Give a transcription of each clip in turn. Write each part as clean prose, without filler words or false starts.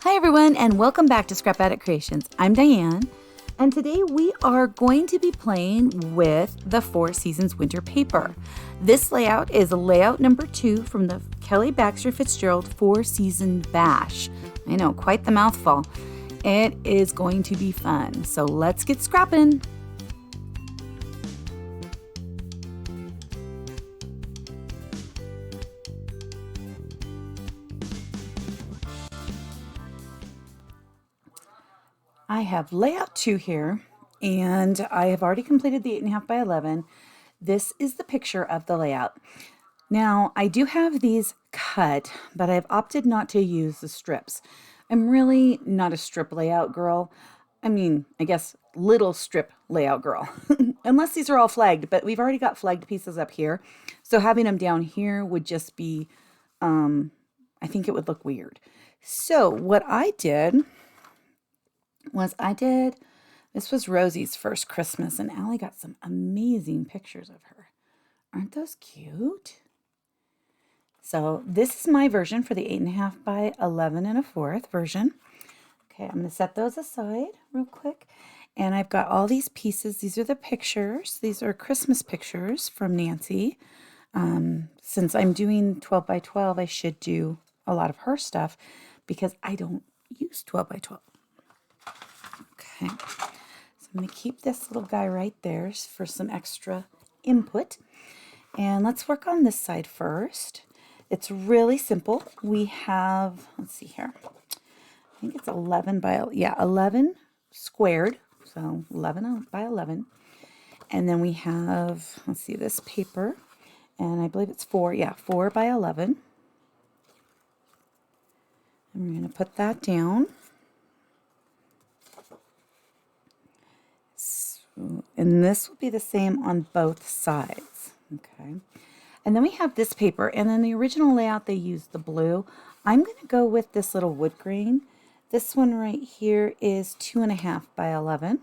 Hi everyone, and welcome back to Scrap Addict Creations. I'm Diane, and today we are going to be playing with the Four Seasons Winter paper. This layout is layout number 2 from the Kelly Baxter Fitzgerald 4-Season Bash. I know, quite the mouthful. It is going to be fun, so let's get scrapping. I have layout 2 here, and I have already completed the 8.5 by 11. This is the picture of the layout. Now, I do have these cut, but I've opted not to use the strips. I'm really not a strip layout girl. I mean, I guess little strip layout girl, unless these are all flagged, but we've already got flagged pieces up here. So having them down here would just be, I think it would look weird. So what I did was this was Rosie's first Christmas, and Allie got some amazing pictures of her. Aren't those cute? So this is my version for the 8.5 by 11 1/4 version. Okay, I'm going to set those aside real quick. And I've got all these pieces. These are the pictures. These are Christmas pictures from Nancy. Since I'm doing 12 by 12, I should do a lot of her stuff because I don't use 12 by 12. Okay, so I'm going to keep this little guy right there for some extra input. And let's work on this side first. It's really simple. We have, let's see here. I think it's 11 by, 11 squared. So 11 by 11. And then we have, let's see, this paper. And I believe it's 4 by 11. And we're going to put that down. And this will be the same on both sides. Okay. And then we have this paper, and in the original layout they used the blue. I'm going to go with this little wood grain. This one right here is 2.5 by 11.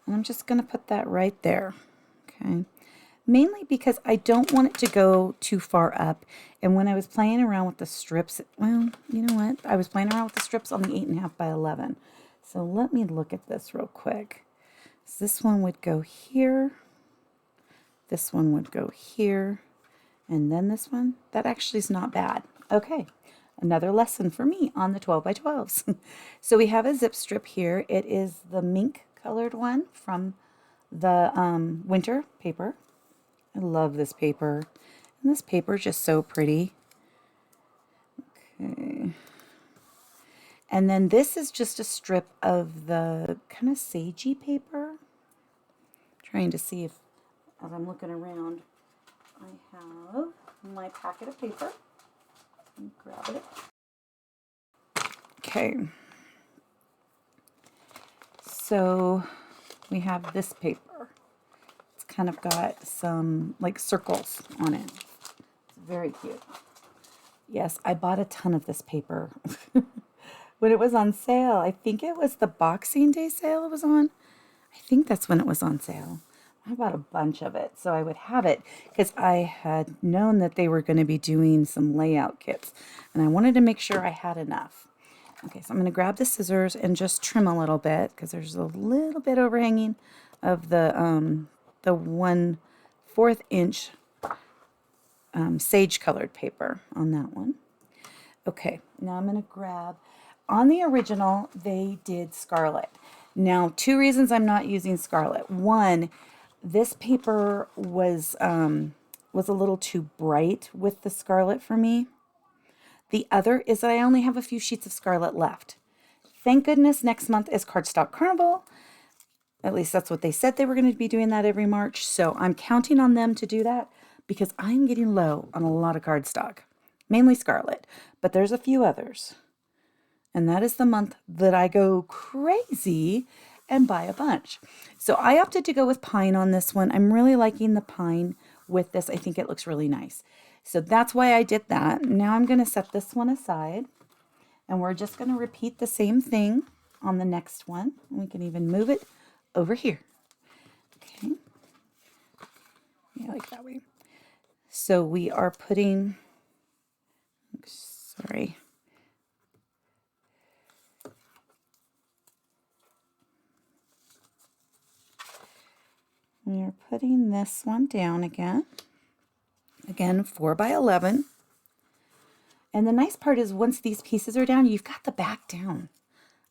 And I'm just going to put that right there. Okay. Mainly because I don't want it to go too far up. And when I was playing around with the strips, well, you know what? I was playing around with the strips on the 8.5 by 11. So let me look at this real quick. So this one would go here. This one would go here. And then this one. That actually is not bad. Okay. Another lesson for me on the 12 by 12s. So we have a zip strip here. It is the Mink colored one from the winter paper. I love this paper. And this paper is just so pretty. Okay. And then this is just a strip of the kind of sagey paper. Trying to see if, as I'm looking around, I have my packet of paper. Grab it. Okay. So we have this paper. It's kind of got some like circles on it. It's very cute. Yes, I bought a ton of this paper. When it was on sale. I think it was the Boxing Day sale it was on. I think that's when it was on sale. I bought a bunch of it so I would have it because I had known that they were going to be doing some layout kits and I wanted to make sure I had enough. Okay, so I'm going to grab the scissors and just trim a little bit because there's a little bit overhanging of the 1/4 inch sage colored paper on that one. Okay, now I'm going to grab. On the original, they did scarlet. Now, 2 reasons I'm not using scarlet. One, this paper was a little too bright with the scarlet for me. The other is that I only have a few sheets of scarlet left. Thank goodness next month is Cardstock Carnival. At least that's what they said they were going to be doing that every March. So I'm counting on them to do that because I'm getting low on a lot of cardstock, mainly scarlet, but there's a few others. And that is the month that I go crazy and buy a bunch. So I opted to go with pine on this one. I'm really liking the pine with this. I think it looks really nice. So that's why I did that. Now I'm going to set this one aside. And we're just going to repeat the same thing on the next one. We can even move it over here. Okay. Yeah, like that way. So we are putting, sorry. We are putting this one down again. Again, 4 by 11. And the nice part is once these pieces are down, you've got the back down.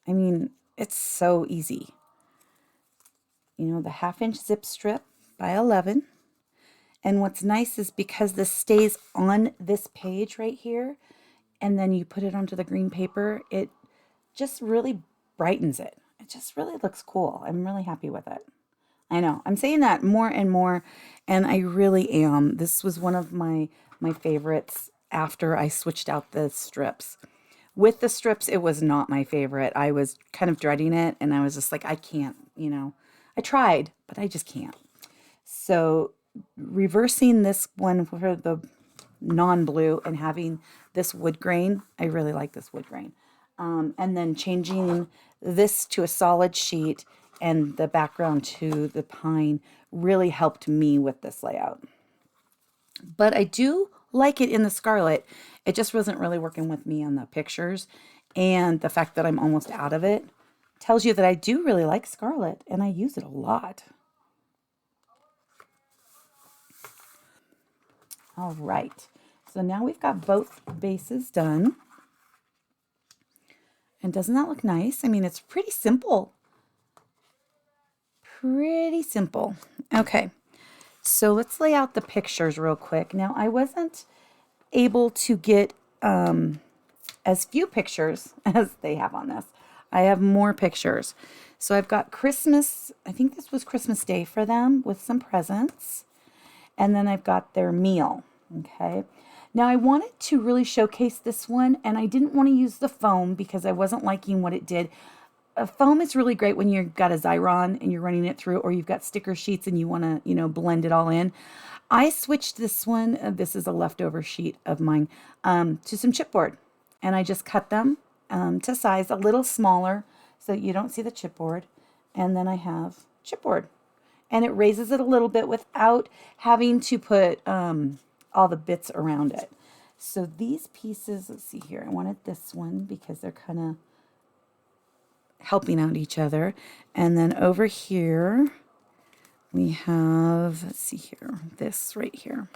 I mean, it's so easy. You know, the 1/2-inch zip strip by 11. And what's nice is because this stays on this page right here, and then you put it onto the green paper, it just really brightens it. It just really looks cool. I'm really happy with it. I know, I'm saying that more and more, and I really am. This was one of my favorites after I switched out the strips. With the strips, it was not my favorite. I was kind of dreading it, and I was just like, I can't, you know. I tried, but I just can't. So reversing this one for the non-blue and having this wood grain, I really like this wood grain. And then changing this to a solid sheet and the background to the pine really helped me with this layout. But I do like it in the scarlet. It just wasn't really working with me on the pictures. And the fact that I'm almost out of it tells you that I do really like scarlet and I use it a lot. All right, so now we've got both bases done. And doesn't that look nice? I mean, it's pretty simple. Pretty simple. Okay, so let's lay out the pictures real quick. Now, I wasn't able to get as few pictures as they have on this. I have more pictures. So I've got Christmas, I think this was Christmas Day for them with some presents. And then I've got their meal, okay? Now I wanted to really showcase this one, and I didn't want to use the foam because I wasn't liking what it did. A foam is really great when you've got a Xyron and you're running it through, or you've got sticker sheets and you want to, you know, blend it all in. I switched this one, this is a leftover sheet of mine, to some chipboard. And I just cut them to size a little smaller so you don't see the chipboard. And then I have chipboard. And it raises it a little bit without having to put all the bits around it. So these pieces, let's see here, I wanted this one because they're kind of helping out each other. And then over here, we have, let's see here, this right here.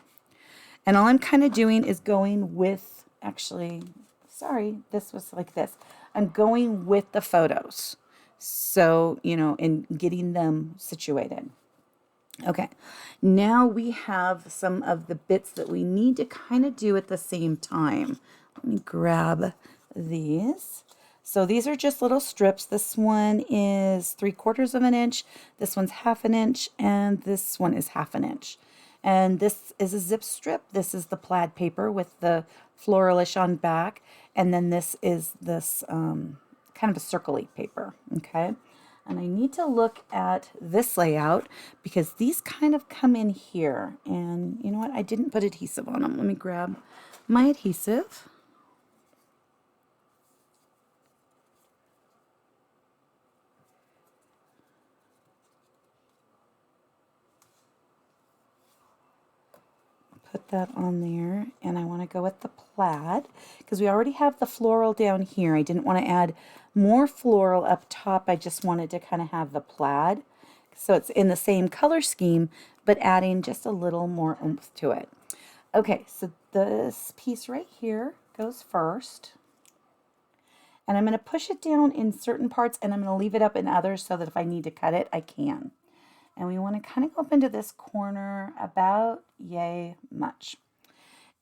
And all I'm kind of doing is going with, actually, sorry, this was like this. I'm going with the photos. So, you know, and getting them situated. Okay, now we have some of the bits that we need to kind of do at the same time. Let me grab these. So these are just little strips. This one is 3/4 of an inch. This one's 1/2 inch, and this one is 1/2 inch. And this is a zip strip. This is the plaid paper with the floralish on back. And then this is this kind of a circly paper, okay? And I need to look at this layout because these kind of come in here. And you know what? I didn't put adhesive on them. Let me grab my adhesive. Put that on there, and I want to go with the plaid because we already have the floral down here. I didn't want to add more floral up top. I just wanted to kind of have the plaid. So it's in the same color scheme, but adding just a little more oomph to it. Okay, so this piece right here goes first. And I'm going to push it down in certain parts, and I'm going to leave it up in others so that if I need to cut it, I can. And we want to kind of go up into this corner about yay much.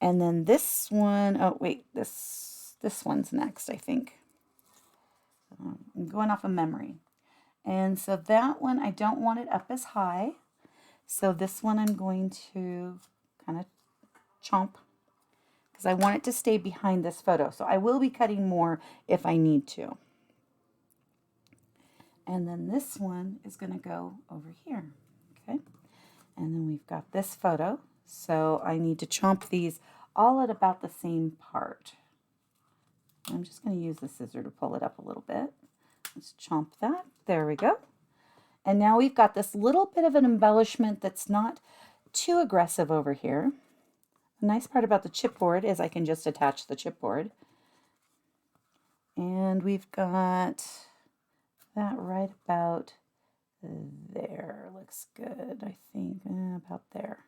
And then this one, oh wait, this one's next, I think. I'm going off of memory. And so that one, I don't want it up as high. So this one I'm going to kind of chomp because I want it to stay behind this photo. So I will be cutting more if I need to. And then this one is going to go over here, okay? And then we've got this photo. So I need to chomp these all at about the same part. I'm just going to use the scissor to pull it up a little bit. Let's chomp that. There we go. And now we've got this little bit of an embellishment that's not too aggressive over here. The nice part about the chipboard is I can just attach the chipboard. And we've got that right about there. Looks good, I think. About there.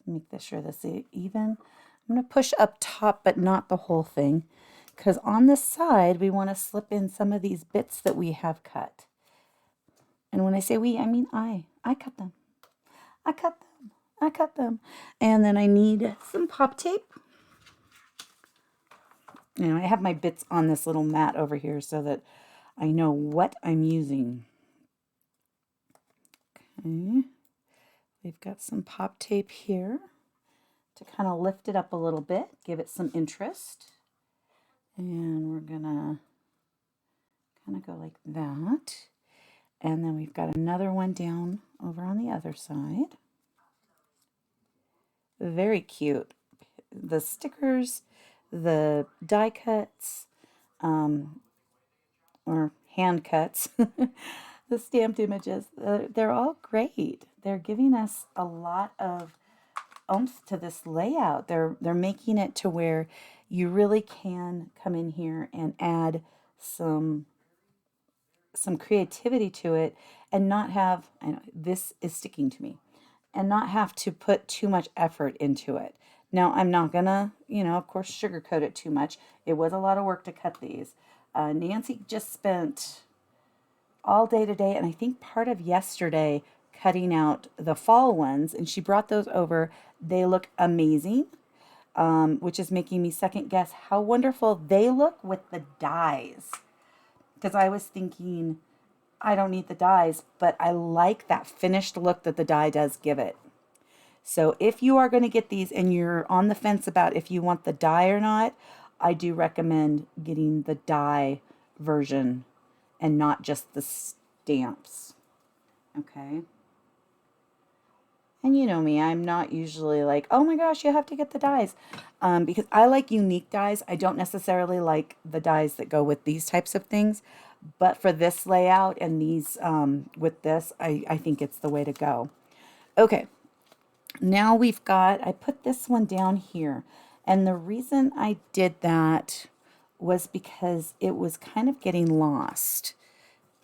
Make sure this is even. I'm going to push up top, but not the whole thing, because on the side, we want to slip in some of these bits that we have cut. And when I say we, I mean I. I cut them. I cut them. I cut them. And then I need some pop tape. You know, I have my bits on this little mat over here so that I know what I'm using. Okay. We've got some pop tape here to kind of lift it up a little bit, give it some interest. And we're gonna kind of go like that. And then we've got another one down over on the other side. Very cute. The stickers, the die cuts, or hand cuts, the stamped images, they're all great. They're giving us a lot of oomph to this layout. They're making it to where you really can come in here and add some creativity to it and not have, I know this is sticking to me, and not have to put too much effort into it. Now, I'm not gonna, of course, sugarcoat it too much. It was a lot of work to cut these. Nancy just spent all day today, and I think part of yesterday, cutting out the fall ones, and she brought those over. They look amazing, which is making me second guess how wonderful they look with the dies. Because I was thinking, I don't need the dies, but I like that finished look that the die does give it. So if you are going to get these and you're on the fence about if you want the die or not, I do recommend getting the die version and not just the stamps. Okay. And you know me, I'm not usually like, oh my gosh, you have to get the dies. Because I like unique dies. I don't necessarily like the dies that go with these types of things. But for this layout and these, with this, I think it's the way to go. Okay. Now we've got, I put this one down here. And the reason I did that was because it was kind of getting lost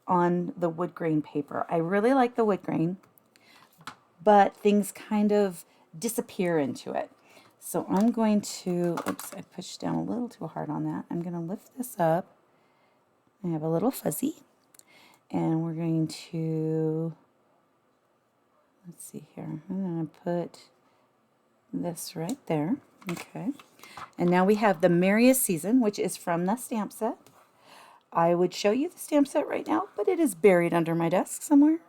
on the wood grain paper. I really like the wood grain, but things kind of disappear into it. So I'm going to, oops, I pushed down a little too hard on that. I'm going to lift this up. I have a little fuzzy. And we're going to, let's see here. I'm going to put this right there. Okay. And now we have the Merriest Season, which is from the stamp set. I would show you the stamp set right now, but it is buried under my desk somewhere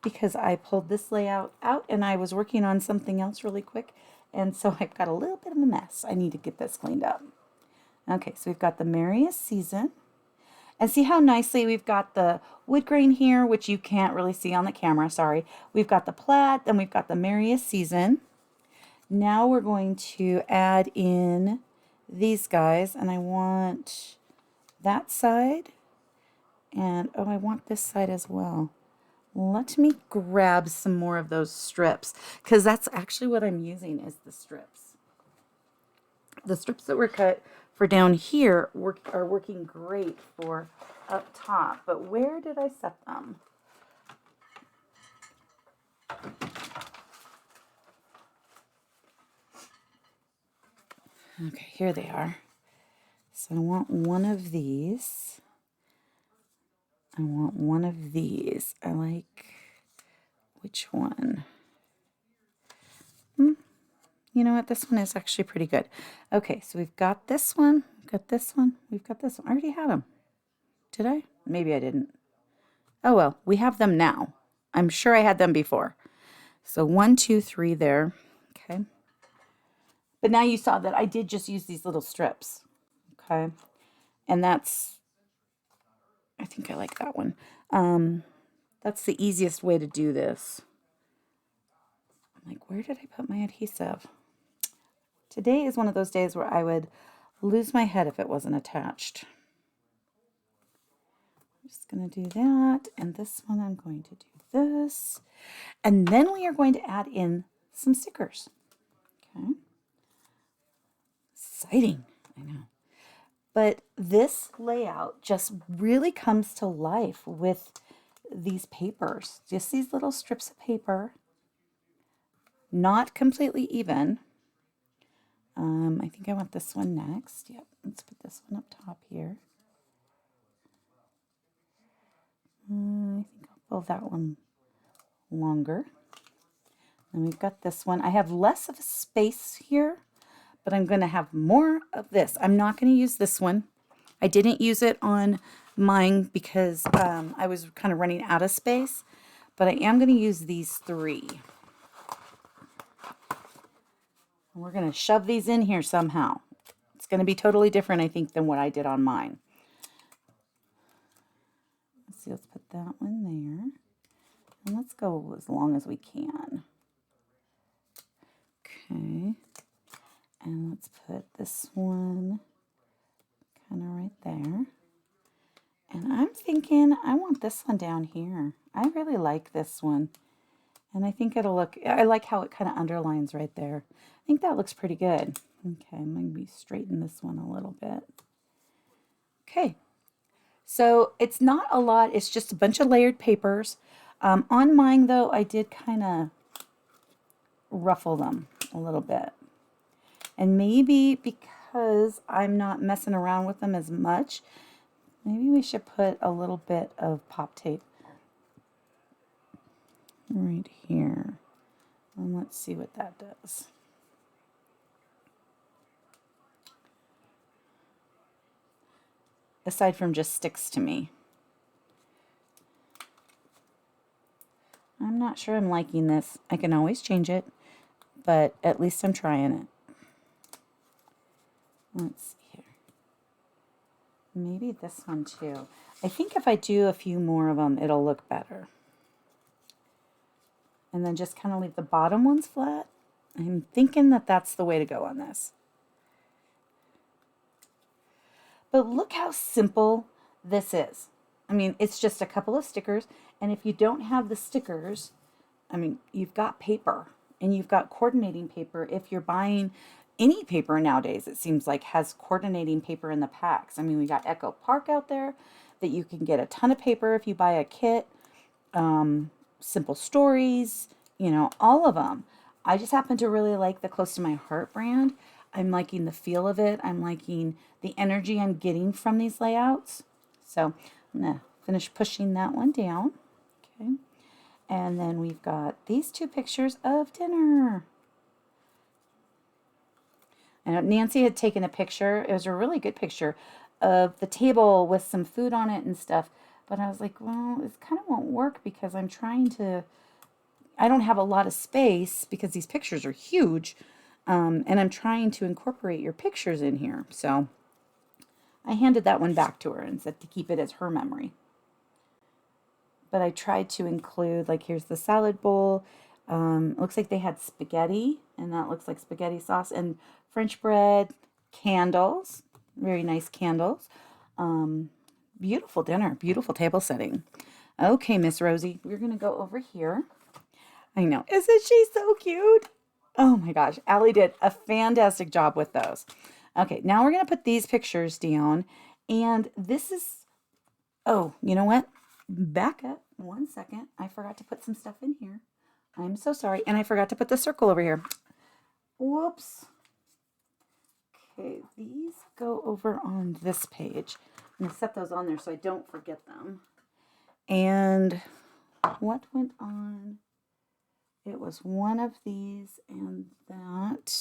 because I pulled this layout out and I was working on something else really quick. And so I've got a little bit of a mess. I need to get this cleaned up. Okay, so we've got the Merriest Season. And see how nicely we've got the wood grain here, which you can't really see on the camera, sorry. We've got the plaid, then we've got the Merriest Season. Now we're going to add in these guys, and I want that side, and oh, I want this side as well. Let me grab some more of those strips, because that's actually what I'm using is the strips. The strips that were cut for down here are working great for up top, but where did I set them? Okay, here they are. So I want one of these. I want one of these. I like, which one? You know what? This one is actually pretty good. Okay, so we've got this one. We've got this one. We've got this one. I already had them. Did I? Maybe I didn't. Oh, well, we have them now. I'm sure I had them before. So 1, 2, 3 there. Okay. But now you saw that I did just use these little strips. Okay. And that's, I think I like that one. That's the easiest way to do this. I'm like, where did I put my adhesive? Today is one of those days where I would lose my head if it wasn't attached. I'm just going to do that. And this one, I'm going to do this. And then we are going to add in some stickers. Okay. exciting. I know. But this layout just really comes to life with these papers. Just these little strips of paper, not completely even. I think I want this one next. Yep, let's put this one up top here. I think I'll pull that one longer. And we've got this one. I have less of a space here, but I'm going to have more of this. I'm not going to use this one. I didn't use it on mine because I was kind of running out of space, but I am going to use these three. And we're going to shove these in here somehow. It's going to be totally different, I think, than what I did on mine. Let's see, let's put that one there. And let's go as long as we can. Okay. And let's put this one kind of right there. And I'm thinking I want this one down here. I really like this one. And I think it'll look, I like how it kind of underlines right there. I think that looks pretty good. Okay, I'm going to straighten this one a little bit. Okay, so it's not a lot. It's just a bunch of layered papers. On mine, though, I did kind of ruffle them a little bit. And maybe because I'm not messing around with them as much, maybe we should put a little bit of pop tape right here. And let's see what that does. Aside from just sticks to me. I'm not sure I'm liking this. I can always change it, but at least I'm trying it. Let's see here. Maybe this one too. I think if I do a few more of them, it'll look better. And then just kind of leave the bottom ones flat. I'm thinking that that's the way to go on this. But look how simple this is. I mean, it's just a couple of stickers. And if you don't have the stickers, I mean, you've got paper and you've got coordinating paper. If you're buying any paper nowadays, it seems like, has coordinating paper in the packs. I mean, we got Echo Park out there that you can get a ton of paper if you buy a kit. Simple Stories, you know, all of them. I just happen to really like the Close to My Heart brand. I'm liking the feel of it. I'm liking the energy I'm getting from these layouts. So I'm going to finish pushing that one down. Okay. And then we've got these two pictures of dinner. I know Nancy had taken a picture. It was a really good picture of the table with some food on it and stuff. But I was like, well, this kind of won't work because I'm trying to, I don't have a lot of space because these pictures are huge. And I'm trying to incorporate your pictures in here. So I handed that one back to her and said to keep it as her memory. But I tried to include, like, here's the salad bowl. It looks like they had spaghetti, and that looks like spaghetti sauce, and French bread, candles, very nice candles. Beautiful dinner, beautiful table setting. Okay, Miss Rosie, we're going to go over here. I know, isn't she so cute? Oh my gosh, Allie did a fantastic job with those. Okay, now we're going to put these pictures down, and this is, oh, you know what? Back up 1 second. I forgot to put some stuff in here. I'm so sorry. And I forgot to put the circle over here. Whoops. Okay, these go over on this page. I'm going to set those on there so I don't forget them. And what went on? It was one of these and that.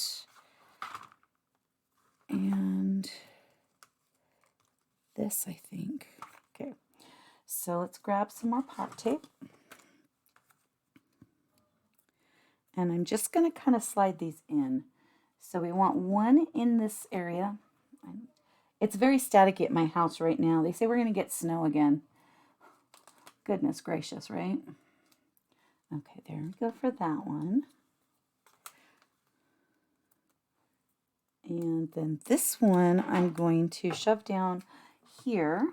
And this, I think. Okay. So let's grab some more pop tape. And I'm just going to kind of slide these in. So we want one in this area. It's very staticky at my house right now. They say we're going to get snow again. Goodness gracious, right? Okay, there we go for that one. And then this one I'm going to shove down here.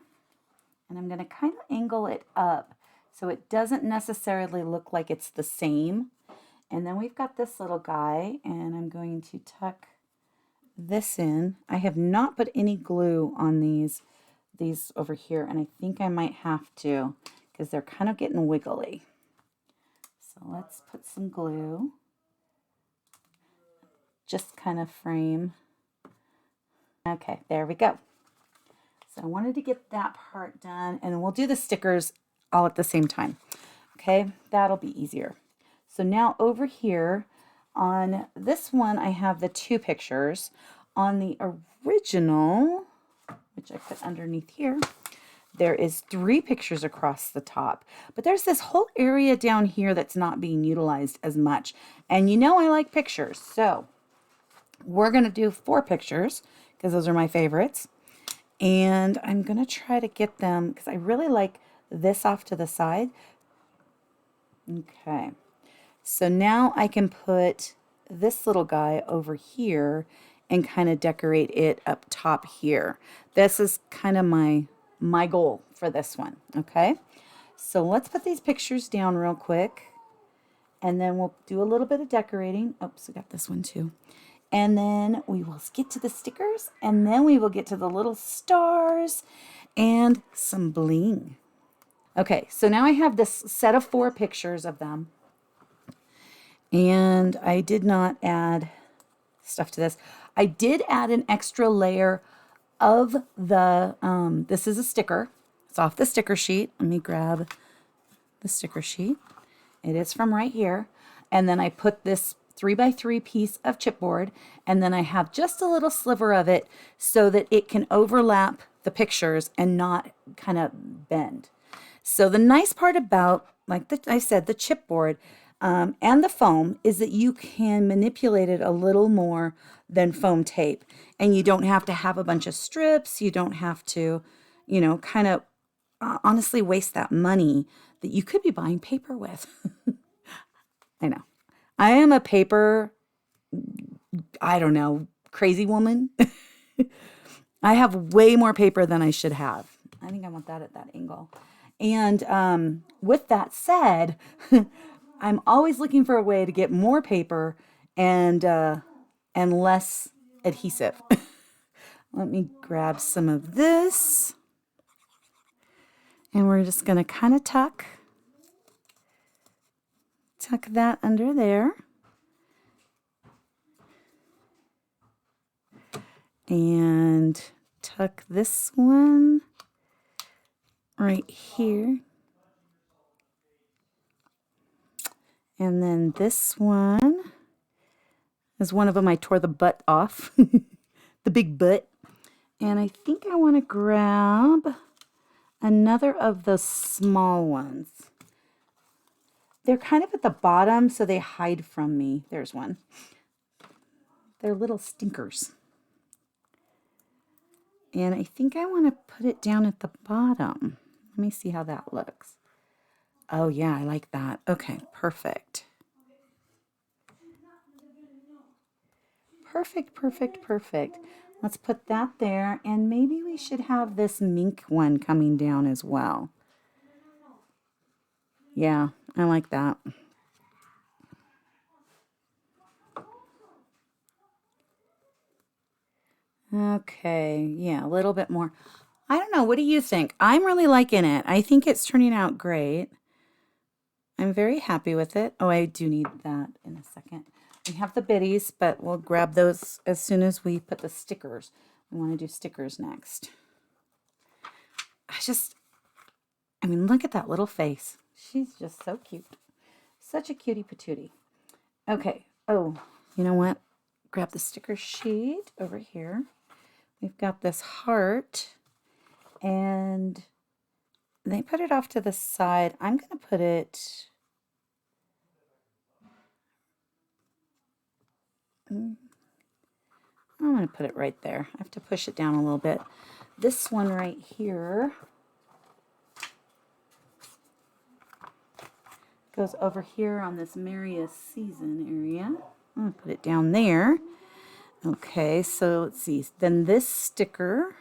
And I'm going to kind of angle it up so it doesn't necessarily look like it's the same. And then we've got this little guy, and I'm going to tuck this in. I have not put any glue on these over here, and I think I might have to because they're kind of getting wiggly. So let's put some glue. Just kind of frame. Okay, there we go. So I wanted to get that part done, and we'll do the stickers all at the same time. Okay, that'll be easier. So now over here on this one, I have the 2 pictures. On the original, which I put underneath here, there is 3 pictures across the top. But there's this whole area down here that's not being utilized as much. And you know I like pictures, so we're going to do 4 pictures because those are my favorites. And I'm going to try to get them because I really like this off to the side. Okay. So now I can put this little guy over here and kind of decorate it up top here. This is kind of my goal for this one. Okay. So let's put these pictures down real quick. And then we'll do a little bit of decorating. Oops, I got this one too. And then we will get to the stickers, and then we will get to the little stars and some bling. Okay, so now I have this set of 4 pictures of them. And I did not add stuff to this. I did add an extra layer of the, this is a sticker. It's off the sticker sheet. Let me grab the sticker sheet. It is from right here. And then I put this 3x3 piece of chipboard, and then I have just a little sliver of it so that it can overlap the pictures and not kind of bend. So the nice part about, like I said, the chipboard and the foam is that you can manipulate it a little more than foam tape, and you don't have to have a bunch of strips. You don't have to, you know, kind of honestly waste that money that you could be buying paper with. I know. I am a paper, I don't know, crazy woman. I have way more paper than I should have. I think I want that at that angle. And with that said, I'm always looking for a way to get more paper and less adhesive. Let me grab some of this. And we're just going to kind of tuck that under there. And tuck this one right here. And then this one is one of them I tore the butt off, the big butt. And I think I want to grab another of those small ones. They're kind of at the bottom, so they hide from me. There's one. They're little stinkers. And I think I want to put it down at the bottom. Let me see how that looks. Oh, yeah, I like that. Okay, perfect. Perfect, perfect, perfect. Let's put that there. And maybe we should have this mink one coming down as well. Yeah, I like that. Okay, yeah, a little bit more. I don't know. What do you think? I'm really liking it. I think it's turning out great. I'm very happy with it. Oh, I do need that in a second. We have the biddies, but we'll grab those as soon as we put the stickers. We want to do stickers next. I mean, look at that little face. She's just so cute. Such a cutie patootie. Okay. Oh, you know what? Grab the sticker sheet over here. We've got this heart, and they put it off to the side. I'm going to put it... I'm going to put it right there. I have to push it down a little bit. This one right here goes over here on this Merriest Season area. I'm going to put it down there. Okay, so let's see. Then this sticker.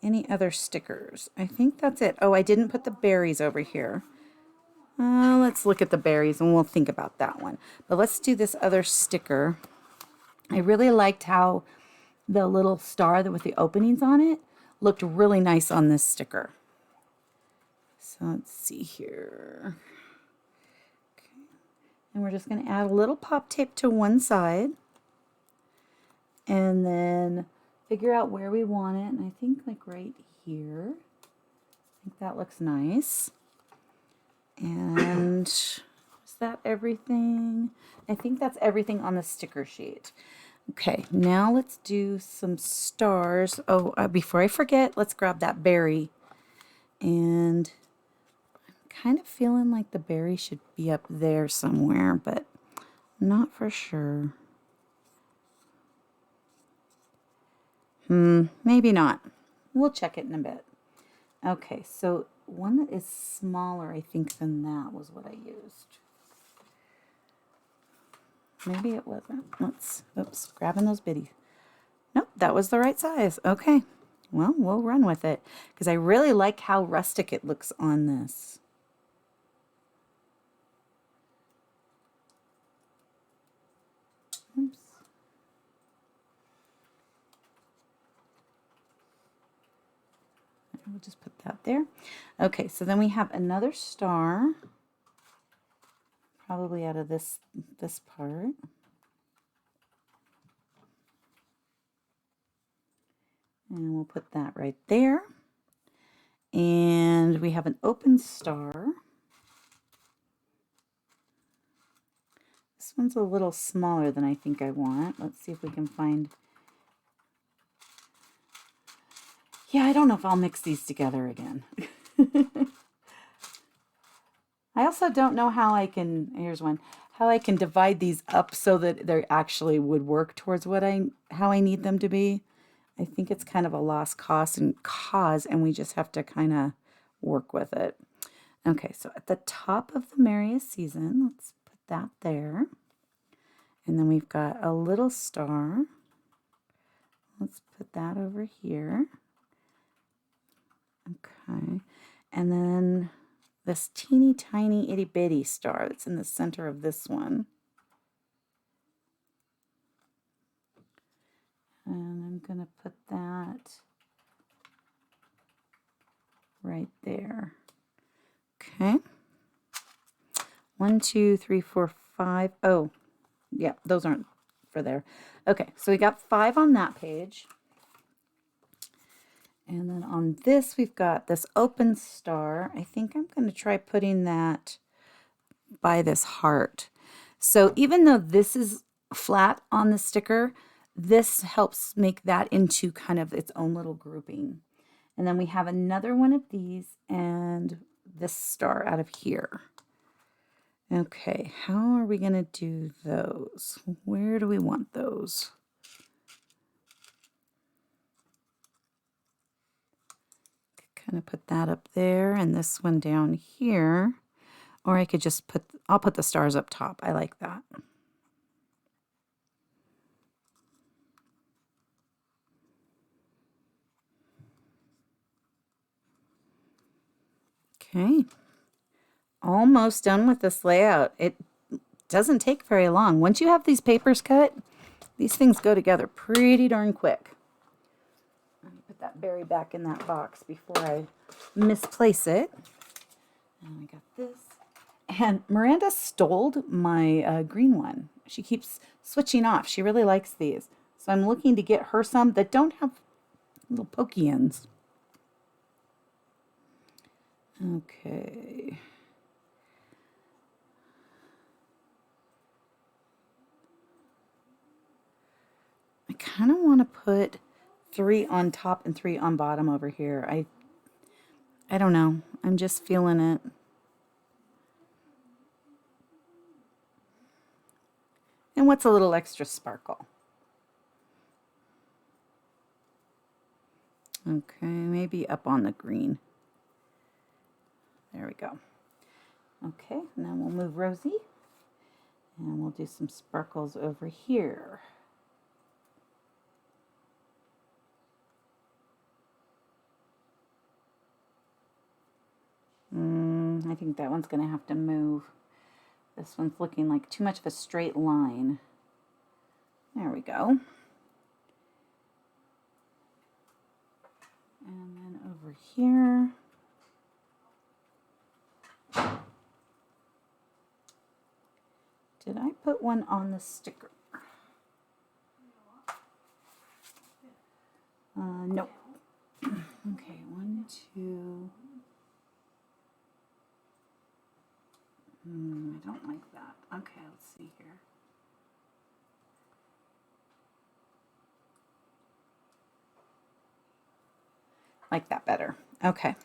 Any other stickers? I think that's it. Oh, I didn't put the berries over here. Let's look at the berries and we'll think about that one. But let's do this other sticker. I really liked how the little star with the openings on it looked really nice on this sticker. So let's see here. Okay. And we're just going to add a little pop tape to one side. And then figure out where we want it. And I think like right here. I think that looks nice. And is that everything? I think that's everything on the sticker sheet. Okay, now let's do some stars. Oh, before I forget, let's grab that berry. And I'm kind of feeling like the berry should be up there somewhere, but not for sure. Maybe not. We'll check it in a bit. Okay, so one that is smaller, I think, than that was what I used. Maybe it wasn't. Oops, grabbing those biddies. Nope, that was the right size. Okay, well, we'll run with it because I really like how rustic it looks on this. Oops. We'll just put that there. Okay, so then we have another star, probably out of this part. And we'll put that right there. And we have an open star. This one's a little smaller than I think I want. Let's see if we can find... Yeah, I don't know if I'll mix these together again. I also don't know how I can, here's one, how I can divide these up so that they actually would work towards how I need them to be. I think it's kind of a lost cause, and we just have to kind of work with it. Okay, so at the top of the merriest season, let's put that there. And then we've got a little star. Let's put that over here. Okay, and then this teeny tiny itty bitty star that's in the center of this one. And I'm going to put that right there. Okay. 1, 2, 3, 4, 5. Oh, yeah, those aren't for there. Okay, so we got 5 on that page. And then on this, we've got this open star. I think I'm going to try putting that by this heart. So even though this is flat on the sticker, this helps make that into kind of its own little grouping. And then we have another one of these and this star out of here. Okay, how are we going to do those? Where do we want those? Kind of put that up there and this one down here. Or I could just I'll put the stars up top. I like that. Okay. Almost done with this layout. It doesn't take very long. Once you have these papers cut, these things go together pretty darn quick. Let me put that berry back in that box before I misplace it. And I got this. And Miranda stole my green one. She keeps switching off. She really likes these. So I'm looking to get her some that don't have little pokey ends. Okay. I kind of want to put 3 on top and 3 on bottom over here. I don't know. I'm just feeling it. And what's a little extra sparkle? Okay, maybe up on the green. There we go. Okay, now we'll move Rosie. And we'll do some sparkles over here. I think that one's going to have to move. This one's looking like too much of a straight line. There we go. And then over here, did I put one on the sticker? Nope. Okay, 1, 2. I don't like that. Okay, let's see here. Like that better. Okay.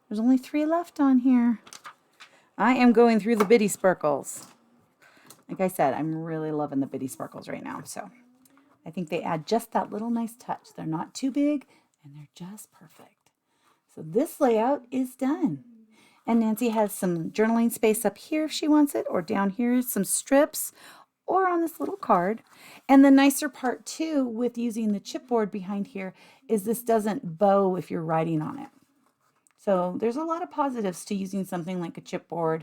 There's only 3 left on here. I am going through the bitty sparkles. Like I said, I'm really loving the bitty sparkles right now. So I think they add just that little nice touch. They're not too big and they're just perfect. So this layout is done. And Nancy has some journaling space up here if she wants it, or down here some strips, or on this little card. And the nicer part too with using the chipboard behind here is this doesn't bow if you're writing on it. So there's a lot of positives to using something like a chipboard.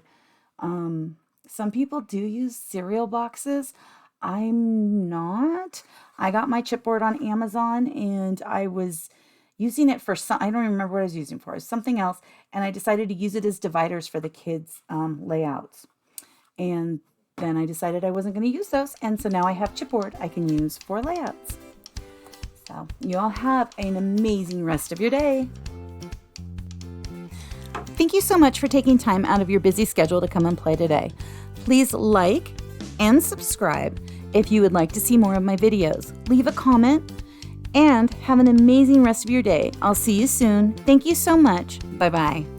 Some people do use cereal boxes. I'm not. I got my chipboard on Amazon and I was using it for some, I don't even remember what I was using for. It was something else. And I decided to use it as dividers for the kids' layouts. And then I decided I wasn't going to use those. And so now I have chipboard I can use for layouts. So you all have an amazing rest of your day. Thank you so much for taking time out of your busy schedule to come and play today. Please like and subscribe if you would like to see more of my videos. Leave a comment and have an amazing rest of your day. I'll see you soon. Thank you so much. Bye-bye.